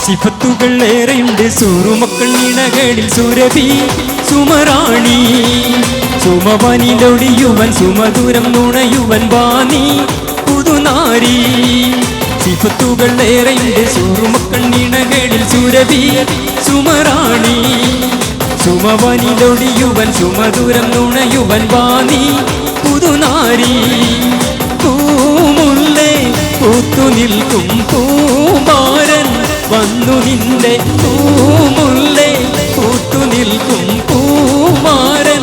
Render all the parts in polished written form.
സിഫത്തുകൾ ഏറെയുണ്ട് സൂറുമക്കൾ ഇണകളിൽ സുരഭി സുമറാണി സുമവനിലൊടിയുവൻ സുമധുരം നുണയുവൻ വാണി പുതുനാരി സിഫത്തുകൾ ഏറെയുണ്ട് സൂറുമക്കൾ ഇണകളിൽ സുരഭി സുമറാണി സുമവനിലൊടിയുവൻ സുമധുരം നുണയുവൻ വാണി പുതുനാരി പൂമുല്ലേ പൂത്തു നിൽക്കും പൂമാരൻ വന്നു നിന്റെ പൂമുല്ലേ പൂത്തു നിൽക്കും പൂമാരൻ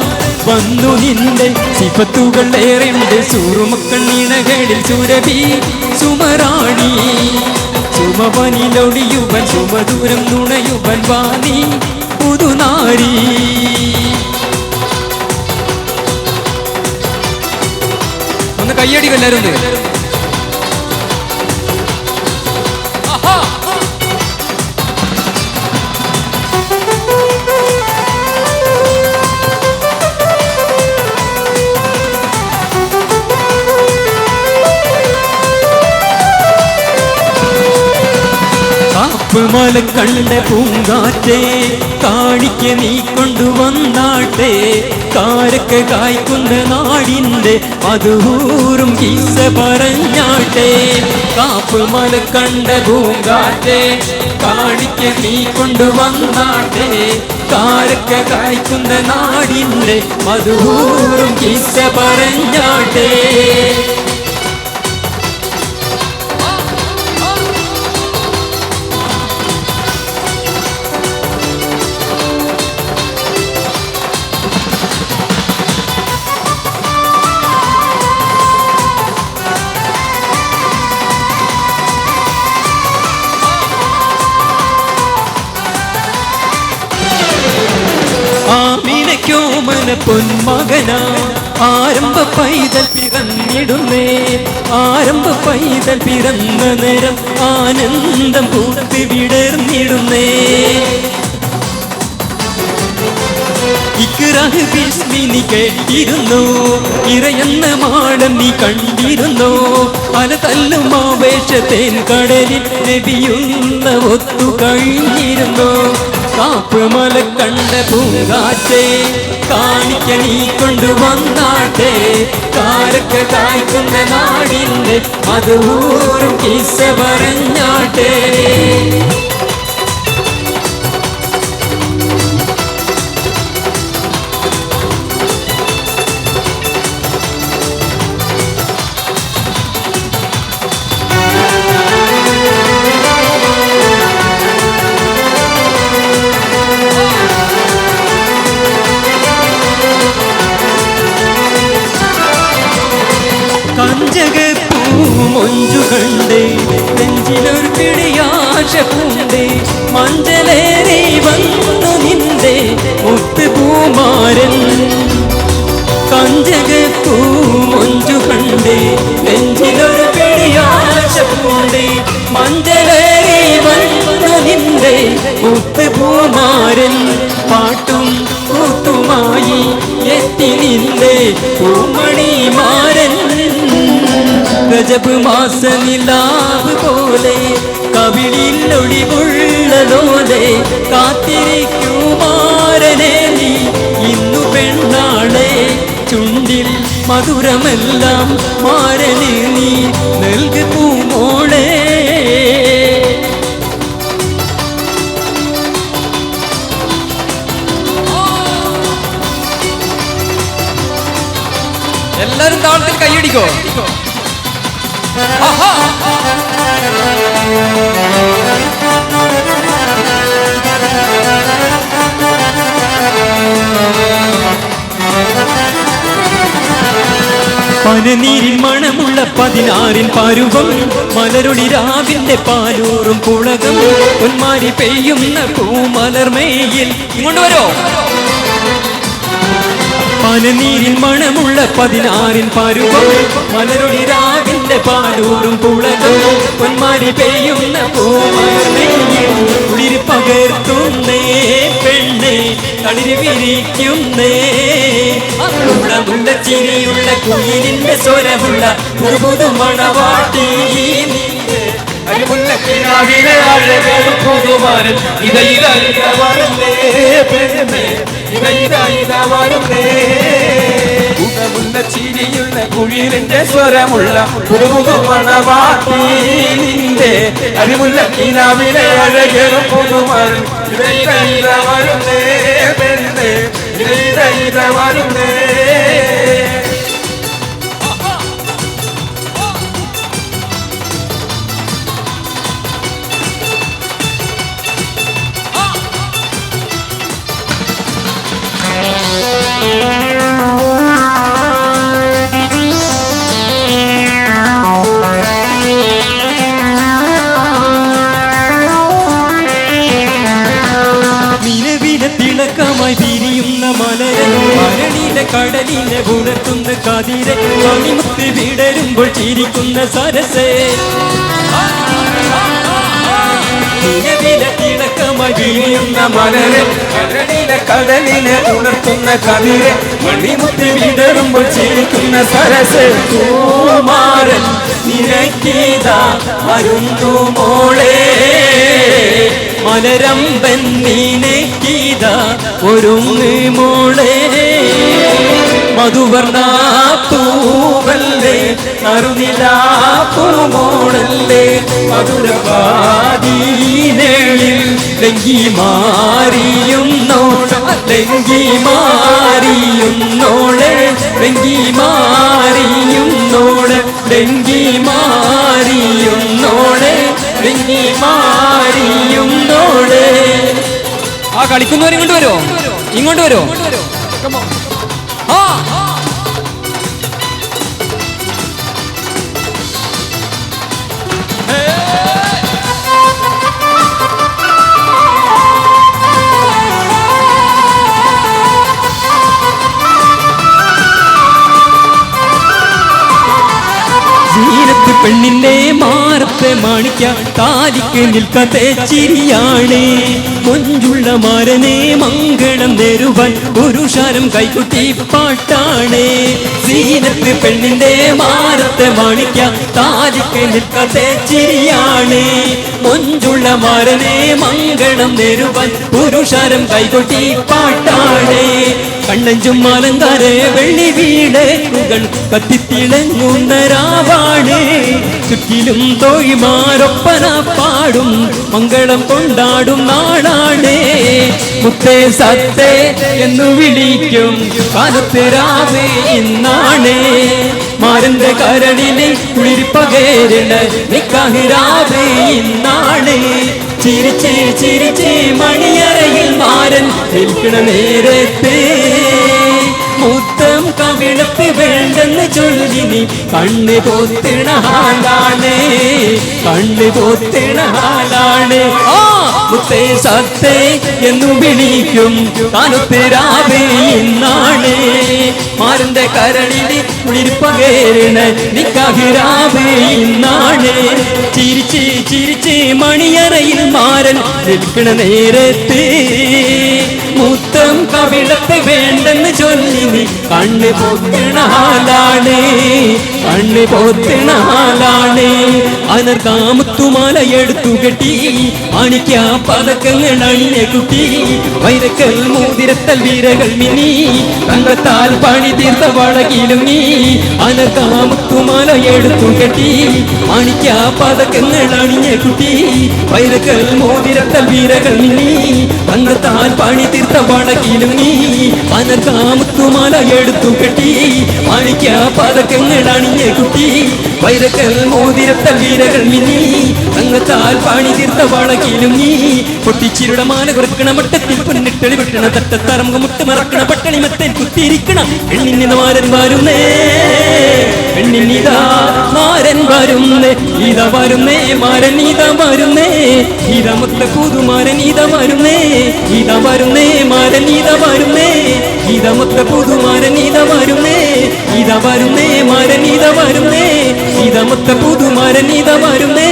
വന്നു നിന്റെ സിഫത്തുകൾ ഏറെയുണ്ട് സൂറുമക്കൾ ഇണകളിൽ സുരഭി സുമറാണി സുമവനിലൊടിയുവൻ സുമധുരം നുണയുവൻ വാണി പുതുനാരി ഒന്ന് കയ്യടിക്കും എല്ലാവരും മല കണ്ട പൂങ്കാറ്റേ കാണിക്ക നീ കൊണ്ടുവന്നാട്ടെ കാരക്ക കായ്ക്കുന്ന നാടിൻ്റെ മധുഹൂറും കിസ്സ പറഞ്ഞാട്ടെ കാപ്പ് മല കണ്ട പൂങ്കാറ്റേ കാണിക്ക നീ കൊണ്ടുവന്നാട്ടെ കാരക്ക കായ്ക്കുന്ന നാടിൻ്റെ മധുഹൂറും കിസ്സ പറഞ്ഞാട്ടെ ആമിനയ്ക്കോമന പൊന്മകനാ ആരംഭ പൈതൽ പിറന്നിടുന്നേ ആരംഭ പൈതൽ പിറന്ന നേരം ആനന്ദം പൂത്തി വിടർന്നിടുന്നേ ഇക്റാഹ് ബിസ്മി നീ കേട്ടിരുന്നോ ഇറയെന്ന മാടം നീ കണ്ടിരുന്നോ പല തല്ലും ആവേശത്തേൻ കടലിൽ നബിയുന്ന ഒത്തു കഴിഞ്ഞിരുന്നോ കാപ്പ് മല കണ്ട പൂങ്കാറ്റേ കാണിക്ക നീ കൊണ്ടുവന്നാട്ടെ കാരക്ക കായ്ക്കുന്ന നാടിൻ്റെ മധുഹൂറും കിസ്സ പറഞ്ഞാട്ടെ കഞ്ചകപ്പൂമൊഞ്ചു കണ്ടേ നെഞ്ചിലൊരു പിടിയാശ പൂണ്ടേ മഞ്ചലേറി വന്നു നിന്റെ മുത്തുപൂമാരൻ കഞ്ചകപ്പൂമൊഞ്ചു കണ്ടേ നെഞ്ചിലൊരു പിടിയാശ പൂണ്ടേ മഞ്ചലേറി വന്നു നിന്റെ മുത്തുപൂമാരൻ പാട്ടും കൂത്തുമായി എത്തി നിന്റെ പൂമണിമാരൻ രജബ് മാസ നിലാവ് പോലെ കവിളിൽ ഒളിവുള്ളതോലെ കാത്തിരിക്കുമാരനെ നീ ഇന്നു പെണ്ണാളെ ചുണ്ടിൽ മധുരമെല്ലാം മാരന് നീ നൽകു പൂമോളെ എല്ലാരും താളത്തിൽ കൈയടിക്കോ പനനീരിൽ മണമുള്ള 16 പരുവം മലരൊളി രാവിന്റെ പാലൂറും പുളകം പൊന്മാരി പെയ്യുന്ന പൂമലർമേയിൽ ഇങ്ങോട്ട് വരോ പനനീരിൽ മണമുള്ള 16 പരുവം മലരൊളി രാവിന്റെ പാലൂറും പുളകം പൊന്മാരി പെയ്യുന്ന പൂമലർമേയിൽ കുളിർ പകർത്തുന്നേ പെണ്ണെ തളിര് വിരിക്കുന്നേ മുള്ള ചിരിയുള്ള കുയിലിന്റെ സ്വരമുള്ള പുതു മണവാട്ടി അരിമുല്ലക്കിനാവിലെ അഴകേറും പുതുമാരൻ ഇതാ വരുന്നേ പെണ്ണേ ഇതാ വരുന്നേ ഉടമുള്ള ചിരിയുള്ള കുഴിലിന്റെ സ്വരമുള്ള പുതുമുഖമണവാട്ടി നിന്റെ അരിമുല്ലക്കിനാവിലെ അഴകേറും പുതുമാരൻ ഇതാ വരുന്നേ പെണ്ണേ ഇതാ വരുന്നേ തിളക്കമായി വിരിയുന്ന മലരെ മരണിലെ കടലിനെ ഉണർത്തുന്ന കതിരെ മണിമുത്ത് വിടരുമ്പോൾ ചിരിക്കുന്ന സരസേ നിലവിലെ തിളക്കമായി വിരിയുന്ന മലരെ മരണിലെ കടലിനെ ഉണർത്തുന്ന കതിരെ മണിമുത്ത് വിടരുമ്പോൾ ചിരിക്കുന്ന സരസേ കുമാരൻ നിനക്കീതാ വരുന്നു മോളെ മലരമ്പൻ നീനക്കീത ഒരുങ്ങ് മോളെ മധുവർണ പൂവല്ലേ നറുനിലാപ്പൂമോളല്ലേ മധുരവാദീനേളിൽ ലങ്കി മാറിയുന്നോളെ ലങ്കി മാറിയുന്നോളെ ലങ്കി മാറിയുന്നോളെ ലങ്കി മാറിയുന്നോളെ ലങ്കി മാറിയുന്നോളെ. ആ കളിക്കുന്നവർ ഇങ്ങോട്ട് വരുമോ? ഇങ്ങോട്ട് വരുമോ? ആ ജീരത്ത് പെണ്ണിന്റെ മാറത്തെ മാണിക്ക താലിക്ക് നിൽക്കാത്ത ചിരിയാണ് കൊഞ്ചുള്ള മാരനെ മംഗളം നേരുവാൻ പുരുഷാരം കൈകുട്ടി പാട്ടാണ് ജീരത്ത് പെണ്ണിന്റെ മാറത്തെ മാണിക്ക താലിക്ക് നിൽക്കാത്ത ചിരിയാണ് കൊഞ്ചുള്ള മാരനെ മംഗളം നേരുവാൻ പുരുഷാരം കൈകൊട്ടി പാട്ടാണ് കണ്ണഞ്ചും അലങ്കാരെ വെള്ളി വീടേക്കുകൾ കത്തിത്തിളങ്ങുന്ന രാവാണ് ചുറ്റിലും തോഴിമാരൊപ്പന പാടും മംഗളം കൊണ്ടാടും നാടാണ് മുത്തേ സത്തേ എന്നു വിളിക്കും കാലത്ത് രാവേ ഇന്നാണ് മാരന്റെ കരണിലെ കുളിരിപ്പകേരണ നിക്കാഹിരാവേ ഇന്നാണ് ചിരിച്ചേ ചിരിച്ചേ മണിയറയിൽ മാരൻ നിൽക്കണ നേരത്തെ മുത്തം കവിളത്ത് വേണ്ടെന്ന് ചൊല്ലി നീ കണ്ണ് പോത്തിണ ഹാലാണ് കണ്ണ് പോത്തിണ ഹാലാണ് മുത്തേ സത്തേ എന്നു വിളിക്കും കാലത്തിരാവേ ഇന്നാണ് മാരന്റെ കരളിൽ കുളിർപ്പകേരണ നിക്കാഹിരാവേ ഇന്നാണ് ചിരിച്ച് ചിരിച്ച് മണിയറയിൽ മാരൻ നിൽക്കണ നേരത്തെ മുത്തം കവിളത്ത് വേണ്ടെന്ന് ചൊല്ലി നീ കണ്ണ് പോത്തിണ ഹാലാണ് കണ്ണ് പോത്തിണ ഹാലാണ് അനർക്കാമുത്തുമാല എടുത്തു കെട്ടി മാണിക്ക പതക്കങ്ങൾ അണിഞ്ഞ കുട്ടി വൈരക്കൽ മൂതിരത്തൽ വീരകൾ മിനി തങ്കത്താൽ പണി തീർത്ത വളകിലും നീ അനർക്കാമുത്തുമാല എടുത്തു കെട്ടി മാണിക്ക പതക്കങ്ങൾ അണിഞ്ഞ കുട്ടി വൈരക്കൽ മൂതിരത്തൽ വീരകൾ മിനി തങ്കത്താൽ പണി തീർത്ത വളകിലും നീ അനർക്കാമുത്തുമാല എടുത്തു കെട്ടി മാണിക്ക പതക്കങ്ങൾ അണിഞ്ഞ കുട്ടി വൈരക്കൽ മോതിരത്തൽ വീരകൾ മിനി തങ്കത്താൽ പണി തീർത്ത വളകിലും നീ പൊട്ടിച്ചിരുടെ മാല കുറക്കണ മട്ടത്തിൽ പൊന്നിട്ടളി വെട്ടണ തട്ടത്തറമുഖ മുട്ട് മറക്കണ പട്ടണി മത്തൻ കുത്തിയിരിക്കണ പെണ്ണിന് മാരൻ വരുന്നേ പെണ്ണിനിതാ മാരൻ വരുന്നേ ഇതാ വരുന്നേ മാരൻ ഇതാ വരുന്നേ ഇതാ മൊത്ത പുതുമാരൻ ഇതാ വരുന്നേ ഇതാ വരുന്നേ മാരൻ ഇതാ വരുന്നേ ഇതാ മൊത്ത പുതുമാരൻ ഇതാ വരുന്നേ ഇതാ വരുന്നേ മാരൻ ഇതാ വരുന്നേ ഇതാ മൊത്ത പുതുമാരൻ ഇതാ വരുന്നേ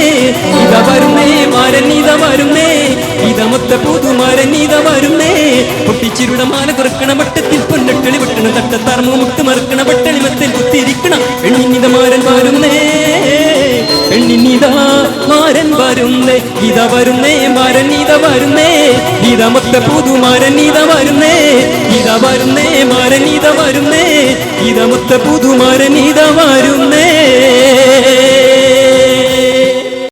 ഇതാ വരുന്നേ മാരൻ ഇതാ വരുന്നേ ഇതാ മൊത്ത പുതുമാരൻ ഇതാ വരുന്നേ പൊട്ടിച്ചിരുടെ മാല കുറക്കണ വട്ടത്തിൽ പൊന്നിട്ടളി വെട്ടണ തട്ടത്താർമോ മുട്ട് മറക്കണ പട്ടണി മത്തിൽ കുത്തിയിരിക്കണം പെണ്ണിനിത മാരൻ വരുന്നേ പെണ്ണിനിതാ മാരൻ വരുന്നേ, ഇത വരുന്നേ മരൻ ഇത വരുന്നേ, ഇത മൊത്ത പുതുമരൻ ഇത വരുന്നേ, ഇത വരുന്നേ മരൻ ഇത വരുന്നേ, ഇത മൊത്ത പുതുമരൻ ഇത വരുന്നേ.